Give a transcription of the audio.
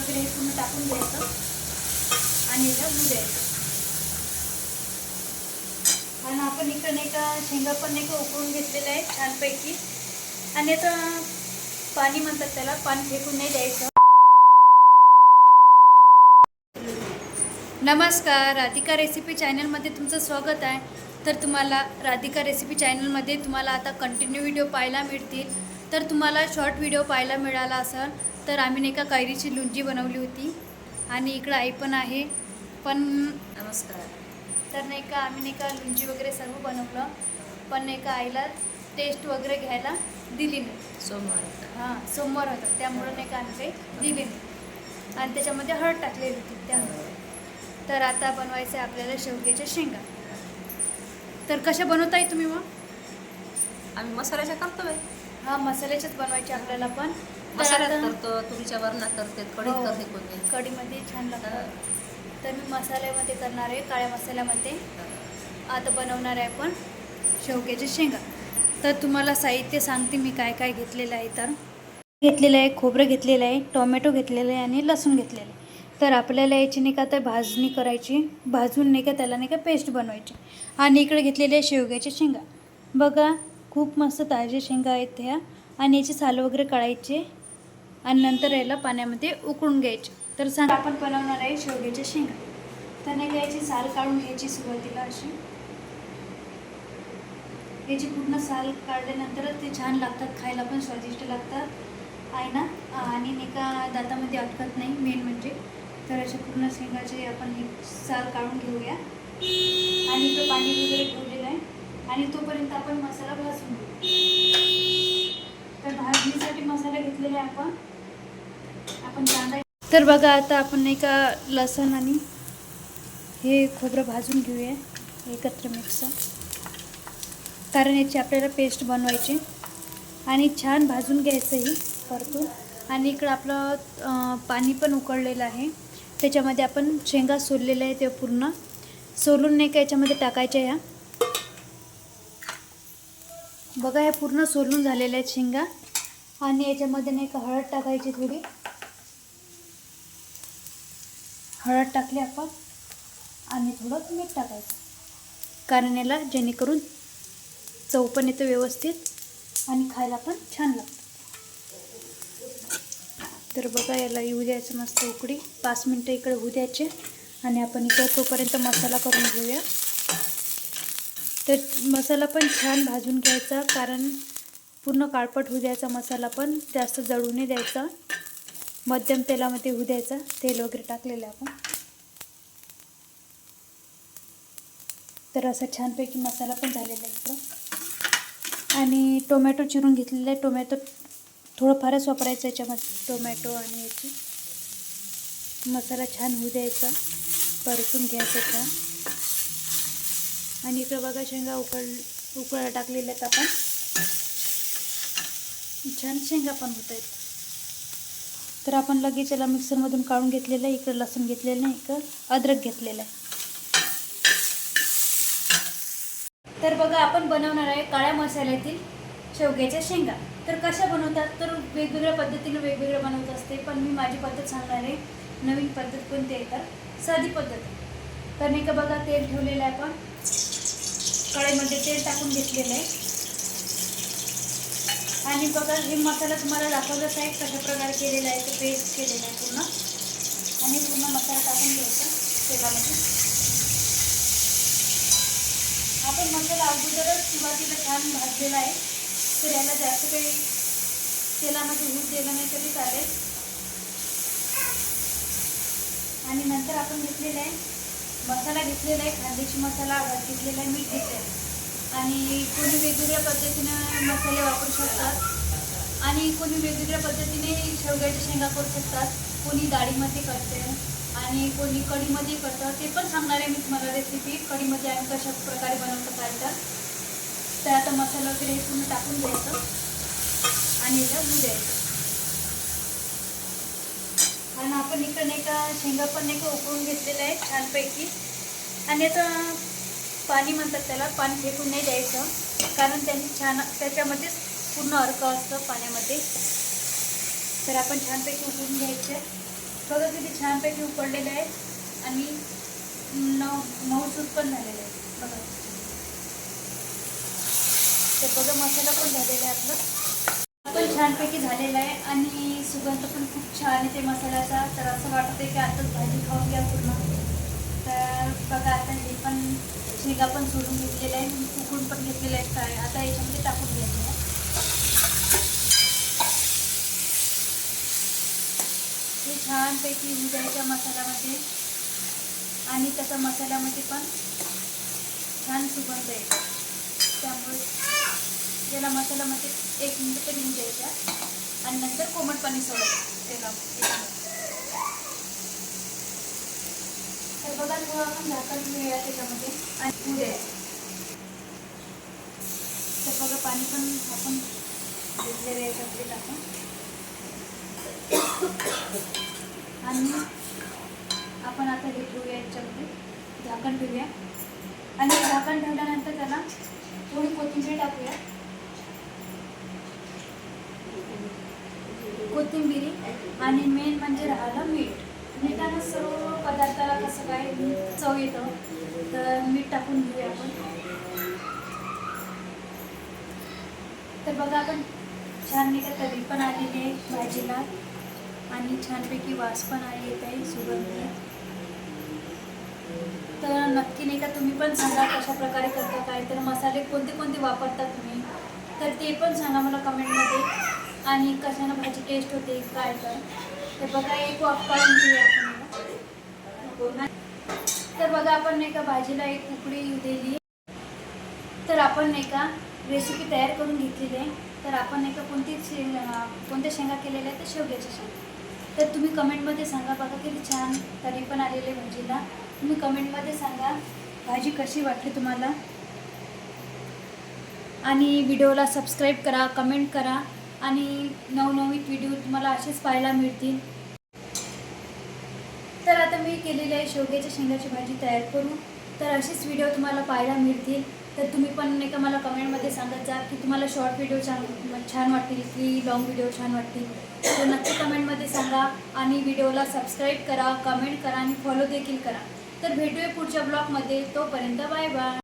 वगैरे हे पूर्ण टाकून घ्यायचं आणि याला होऊ द्यायचं. आणि आपण इकडे नाही का शेंगा पण नाही का उकळून घेतलेलं आहे छानपैकी. आणि आता पाणी म्हणतात त्याला, पाणी फेकून नाही द्यायचं. नमस्कार, राधिका रेसिपी चॅनलमध्ये तुमचं स्वागत आहे. तर तुम्हाला राधिका रेसिपी चॅनलमध्ये तुम्हाला आता कंटिन्यू व्हिडिओ पाहायला मिळतील. तर तुम्हाला शॉर्ट व्हिडिओ पाहायला मिळाला असेल तर आम्ही नाही का कैरीची लोणची बनवली होती आणि इकडं आई पण आहे. पण नमस्कार. तर नाही का आम्ही नाही का लोणची वगैरे सर्व बनवलं, पण नाही का आईला टेस्ट वगैरे घ्यायला दिली नाही. सोमवार सोमवार होता त्यामुळं नाही का आम्ही काही दिली नाही. आणि त्याच्यामध्ये हळद टाकलेली होती त्यामुळे. तर आता बनवायचं आहे आपल्याला शेवग्याच्या शेंगा. तर कशा बनवताय तुम्ही मग? आम्ही मसाल्याच्या करतो बाई. मसाल्याच्याच बनवायचे आपल्याला पण. मसाल्यात करतो, तुरीच्या वरणात करते, कढीत करते कोणी. कढीमध्ये छान लागतं. तर मी मसाल्यामध्ये करणार आहे, काळ्या मसाल्यामध्ये. आता बनवणार आहे आपण शेवग्याच्या शेंगा. तर तुम्हाला साहित्य सांगते मी काय काय घेतलेलं आहे. तर घेतलेलं आहे, खोबरं घेतलेलं आहे, टोमॅटो घेतलेलं आहे आणि लसूण घेतलेलं आहे. तर आपल्याला याची नाही का तर भाजणी करायची, भाजून नाही का त्याला नाही का पेस्ट बनवायची. आणि इकडे घेतलेले आहे शेवग्याच्या शेंगा. बघा खूप मस्त ताजे शेंगा आहेत ह्या. आणि याची साल वगैरे काढायचे आणि नंतर याला पाण्यामध्ये उकळून घ्यायचे. तर सांग आपण बनवणार आहे शेवग्याच्या शेंगा. तर नाही का याची साल काढून घ्यायची सुरुवातीला अशी. याची पूर्ण साल काढल्यानंतरच ते छान लागतात, खायला पण स्वादिष्ट लागतात आहे ना. आणि नाही का दातामध्ये अटकत नाही मेन म्हणजे. तर अशा पूर्ण शेंगाचे आपण हे साल काढून घेऊया. आणि इथं पाणी वगैरे ठेवलेलं आहे आणि तोपर्यंत आपण मसाला भाजून घेऊ. तर भाजणीसाठी मसाला घेतलेला आहे आपण कांदा. तर बघा आता आपण नाही का लसूण आणि हे खोबरं भाजून घेऊया एकत्र मिक्स, कारण याची आपल्याला पेस्ट बनवायची. आणि छान भाजून घ्यायचं ही परतून. आणि इकडं आपलं पाणी पण उकळलेलं आहे, त्याच्यामध्ये आपण शेंगा सोललेल्या आहे ते पूर्ण सोलून नाही का याच्यामध्ये टाकायच्या. ह्या बघा ह्या पूर्ण सोलून झालेल्या आहेत शेंगा. आणि याच्यामध्ये नाही का हळद टाकायची, थोडी हळद टाकली आपण आणि थोडं मीठ टाकायचं, कारण याला जेणेकरून चव पण येतं व्यवस्थित आणि खायला पण छान लागतं. तर बघा याला येऊ द्यायचं मस्त उकडी, 5 मिनटं इकडे होऊ द्यायचे. आणि आपण इकडे तोपर्यंत मसाला करून घेऊया. तर मसाला पण छान भाजून घ्यायचा, कारण पूर्ण काळपट होऊ द्यायचा मसाला, पण जास्त जळू नाही द्यायचा. मध्यम तेलामध्ये होऊ द्यायचा, तेल वगैरे टाकलेलं आपण. तर असा छानपैकी मसाला पण झालेला आहे इकडं. आणि टोमॅटो चिरून घेतलेला आहे. टोमॅटो थोडं फारच वापरायचं याच्यामध्ये, टोमॅटो आणि याची मसाला छान होऊ द्यायचा, परतून घ्यायचं छान. आणि इकडं बघा शेंगा उकळायला टाकलेल्या आहेत आपण. छान शेंगा पण होत आहेत. तर आपण लगेच याला मिक्सरमधून काढून घेतलेलं आहे. इकडं लसूण घेतलेलं आहे, इकडं अद्रक घेतलेलं आहे. तर बघा आपण बनवणार आहे काळ्या मसाल्यातील शेवग्याच्या शेंगा. तर कशा बनवतात, तर वेगवेगळ्या पद्धतीने वेगवेगळं बनवत असते, पण मी माझी पद्धत सांगणार आहे. नवीन पद्धत कोणती आहे तर साधी पद्धत. तर नाही का बघा तेल ठेवलेलं आहे, आपण कढईमध्ये तेल टाकून घेतलेलं आहे. आणि बघा हे मसाला तुम्हाला दाखवलंच आहे कशा प्रकारे केलेला आहे, ते पेस्ट केलेलं आहे पूर्ण. आणि पूर्ण मसाला टाकून घ्यायचा तेलामध्ये. आपण मसाला अगोदरच सुरुवातीला छान भाजलेला आहे, तर याला जास्त काही तेलामध्ये होऊ दिलं नाही तरी चालेल. आणि नंतर आपण घेतलेला आहे मसाला, घेतलेला आहे खांद्याची मसाला, हळद घेतलेला आहे, मीठ घेतलेलं आहे. आणि कोणी वेगवेगळ्या पद्धतीनं मसाले वापरू शकतात आणि कोणी वेगवेगळ्या पद्धतीने शेवग्याच्या शेंगा करू शकतात. कोणी डाळीमध्ये करते आणि कोणी कढीमध्ये करतं, ते पण सांगणार आहे मी तुम्हाला रेसिपी. कढीमध्ये आम्ही कशा प्रकारे बनवतो काय तर आता मसाला वगैरे पूर्ण टाकून द्यायचं आणि याला होऊ द्यायचं. आणि आपण इकडे नाही का शेंगा पण नाही का उकळून घेतलेलं आहे छानपैकी. आणि आता पाणी म्हणतात त्याला, पाणी फेकून नाही द्यायचं, कारण त्यांनी छान त्याच्यामध्येच पूर्ण अर्क असतं पाण्यामध्ये. तर आपण छानपैकी उकळून घ्यायचे. बघा किती छानपैकी उकडलेलं आहे आणि मऊसूत पण झालेलं आहे बघा. ते बघा मसाला पण झालेला आहे आपलं पण छानपैकी झालेला आहे आणि सुगंध पण खूप छान येते मसाल्याचा. तर असं वाटतं की आताच भाजी खाऊन घ्या पूर्ण. तर बघा आता हे पण शेंगा पण सोडून घेतलेलं आहे, उकडून पण घेतलेलं आहे. काय आता याच्यामध्ये टाकून घ्यायचं आहे. हे छानपैकी होऊन जायच्या मसाल्यामध्ये आणि त्याच्या मसाल्यामध्ये पण छान सुगंध येतो. त्यामुळे त्याला मसाल्यामध्ये 1 मिनिट तरी होऊन द्यायच्या आणि नंतर कोमट पाणी सोडायचं तेलामध्ये. तर बघा थोडं आपण झाकण घेऊया त्याच्यामध्ये आणि होऊ द्यायचं. तर बघा पाणी पण आपण घेतलेलं आहे याच्यामध्ये टाकून आणि आपण आता हे ठेवूया याच्यामध्ये झाकण ठेवूया आणि झाकण ठेवल्यानंतर त्याला थोडी कोथिंबीर टाकूया. कोथिंबिरी आणि मेन म्हणजे राहिलं मीठ. मिठानं सर्व पदार्थाला कसं काय चव येतं. तर मीठ टाकून घेऊया आपण. तर बघा आपण छान नाही का तरी पण आलेली आहे भाजीला आणि छानपैकी वास पण येत आहे सुगंधी. तर नक्की नाही का तुम्ही पण सांगा कशा प्रकारे करता, काय तर मसाले कोणते कोणते वापरता तुम्ही तर ते पण सांगा मला कमेंटमध्ये. आणि कशानं भाजी टेस्ट होते काय तर बघा एक वाफ काढून घेऊया आपण. तर बघा आपण नाही का भाजीला एक उकळी येऊ दिली. तर आपण नाही का रेसिपी तयार करून घेतलेली आहे. तर आपण नाही का कोणत्या शेंगा केलेल्या आहेत तर शेवग्याच्या शेंगा. तर तुम्ही कमेंटमध्ये सांगा. बघा किती छान तरी पण आलेले भाजीला. तुम्ही कमेंटमध्ये सांगा भाजी कशी वाटली तुम्हाला आणि व्हिडिओला सबस्क्राईब करा, कमेंट करा आणि नवनवीन व्हिडिओ तुम्हाला असेच पाहायला मिळतील. तर आता मी केलेली आहे शेवग्याच्या शेंगाची भाजी तयार करू. तर असेच व्हिडिओ तुम्हाला पाहायला मिळतील. तर तुम्ही पण नाही का मला कमेंटमध्ये सांगत जा की तुम्हाला शॉर्ट व्हिडिओ छान वाटतील की लॉंग व्हिडिओ छान वाटतील. तर नक्की कमेंटमध्ये सांगा आणि व्हिडिओला सबस्क्राईब करा, कमेंट करा आणि फॉलो देखील करा. तर भेटूया पुढच्या ब्लॉगमध्ये. तोपर्यंत बाय बाय.